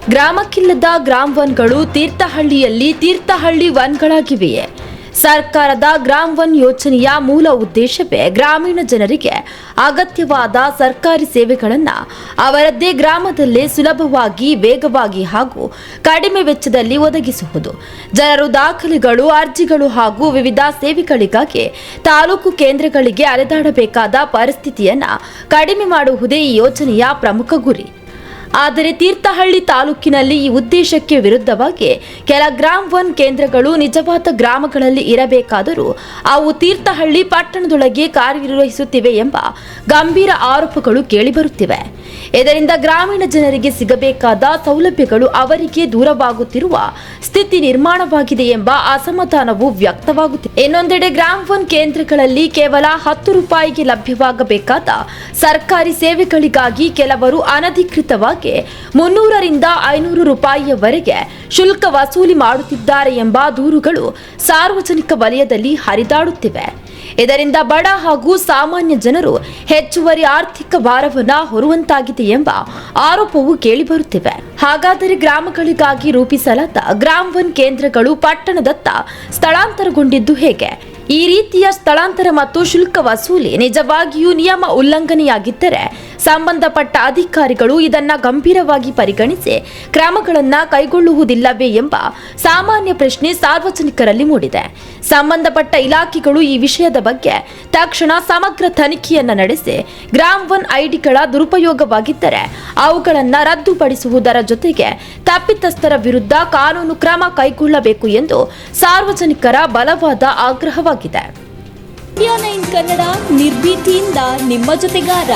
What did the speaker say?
ಗ್ರಾಮಕ್ಕಿಲ್ಲದ gram ಒನ್ಗಳು ತೀರ್ಥಹಳ್ಳಿಯಲ್ಲಿ Thirthahalli ಒನ್ಗಳಾಗಿವೆಯೇ? ಸರ್ಕಾರದ gram one ಯೋಜನೆಯ ಮೂಲ ಉದ್ದೇಶವೇ ಗ್ರಾಮೀಣ ಜನರಿಗೆ ಅಗತ್ಯವಾದ ಸರ್ಕಾರಿ ಸೇವೆಗಳನ್ನು ಅವರದ್ದೇ ಗ್ರಾಮದಲ್ಲೇ ಸುಲಭವಾಗಿ, ವೇಗವಾಗಿ ಹಾಗೂ ಕಡಿಮೆ ವೆಚ್ಚದಲ್ಲಿ ಒದಗಿಸುವುದು. ಜನರು ದಾಖಲೆಗಳು, ಅರ್ಜಿಗಳು ಹಾಗೂ ವಿವಿಧ ಸೇವೆಗಳಿಗಾಗಿ ತಾಲೂಕು ಕೇಂದ್ರಗಳಿಗೆ ಅಲೆದಾಡಬೇಕಾದ ಪರಿಸ್ಥಿತಿಯನ್ನು ಕಡಿಮೆ ಮಾಡುವುದೇ ಈ ಯೋಜನೆಯ ಪ್ರಮುಖ ಗುರಿ. ಆದರೆ ತೀರ್ಥಹಳ್ಳಿ ತಾಲೂಕಿನಲ್ಲಿ ಈ ಉದ್ದೇಶಕ್ಕೆ ವಿರುದ್ಧವಾಗಿ ಕೆಲ ಗ್ರಾಮ್ ಒನ್ ಕೇಂದ್ರಗಳು ನಿಜವಾದ ಗ್ರಾಮಗಳಲ್ಲಿ ಇರಬೇಕಾದರೂ ಅವು ತೀರ್ಥಹಳ್ಳಿ ಪಟ್ಟಣದೊಳಗೆ ಕಾರ್ಯನಿರ್ವಹಿಸುತ್ತಿವೆ ಎಂಬ ಗಂಭೀರ ಆರೋಪಗಳು ಕೇಳಿಬರುತ್ತಿವೆ. ಇದರಿಂದ ಗ್ರಾಮೀಣ ಜನರಿಗೆ ಸಿಗಬೇಕಾದ ಸೌಲಭ್ಯಗಳು ಅವರಿಗೆ ದೂರವಾಗುತ್ತಿರುವ ಸ್ಥಿತಿ ನಿರ್ಮಾಣವಾಗಿದೆ ಎಂಬ ಅಸಮಾಧಾನವು ವ್ಯಕ್ತವಾಗುತ್ತಿದೆ. ಇನ್ನೊಂದೆಡೆ ಗ್ರಾಮ್ ಒನ್ ಕೇಂದ್ರಗಳಲ್ಲಿ ಕೇವಲ 10 ರೂಪಾಯಿಗೆ ಲಭ್ಯವಾಗಬೇಕಾದ ಸರ್ಕಾರಿ ಸೇವೆಗಳಿಗಾಗಿ ಕೆಲವರು ಅನಧಿಕೃತವಾಗಿ 300 ರಿಂದ 500 ರೂಪಾಯಿಯವರೆಗೆ ಶುಲ್ಕ ವಸೂಲಿ ಮಾಡುತ್ತಿದ್ದಾರೆ ಎಂಬ ದೂರುಗಳು ಸಾರ್ವಜನಿಕ ವಲಯದಲ್ಲಿ ಹರಿದಾಡುತ್ತಿವೆ. ಇದರಿಂದ ಬಡ ಹಾಗೂ ಸಾಮಾನ್ಯ ಜನರು ಹೆಚ್ಚುವರಿ ಆರ್ಥಿಕ ಭಾರವನ್ನು ಹೊರುವಂತಾಗಿದೆ ಎಂಬ ಆರೋಪವು ಕೇಳಿಬರುತ್ತಿವೆ. ಹಾಗಾದರೆ ಗ್ರಾಮಗಳಿಗಾಗಿ ರೂಪಿಸಲಾದ ಗ್ರಾಮ್ ಒನ್ ಕೇಂದ್ರಗಳು ಪಟ್ಟಣದತ್ತ ಸ್ಥಳಾಂತರಗೊಂಡಿದ್ದು ಹೇಗೆ? ಈ ರೀತಿಯ ಸ್ಥಳಾಂತರ ಮತ್ತು ಶುಲ್ಕ ವಸೂಲಿ ನಿಜವಾಗಿಯೂ ನಿಯಮ ಉಲ್ಲಂಘನೆಯಾಗಿದ್ದರೆ ಸಂಬಂಧಪಟ್ಟ ಅಧಿಕಾರಿಗಳು ಇದನ್ನು ಗಂಭೀರವಾಗಿ ಪರಿಗಣಿಸಿ ಕ್ರಮಗಳನ್ನು ಕೈಗೊಳ್ಳುವುದಿಲ್ಲವೇ ಎಂಬ ಸಾಮಾನ್ಯ ಪ್ರಶ್ನೆ ಸಾರ್ವಜನಿಕರಲ್ಲಿ ಮೂಡಿದೆ. ಸಂಬಂಧಪಟ್ಟ ಇಲಾಖೆಗಳು ಈ ವಿಷಯದ ಬಗ್ಗೆ ತಕ್ಷಣ ಸಮಗ್ರ ತನಿಖೆಯನ್ನು ನಡೆಸಿ ಗ್ರಾಮ್ ಒನ್ ಐಡಿಗಳ ದುರುಪಯೋಗವಾಗಿದ್ದರೆ ಅವುಗಳನ್ನು ರದ್ದುಪಡಿಸುವುದರ ಜೊತೆಗೆ ತಪ್ಪಿತಸ್ಥರ ವಿರುದ್ಧ ಕಾನೂನು ಕ್ರಮ ಕೈಗೊಳ್ಳಬೇಕು ಎಂದು ಸಾರ್ವಜನಿಕರ ಬಲವಾದ ಆಗ್ರಹವಾಗಿದೆ. ಇಂಡಿಯಾ 9 ಕನ್ನಡ ನಿರ್ಭೀತಿಯಿಂದ ನಿಮ್ಮ ಜೊತೆಗಾರ.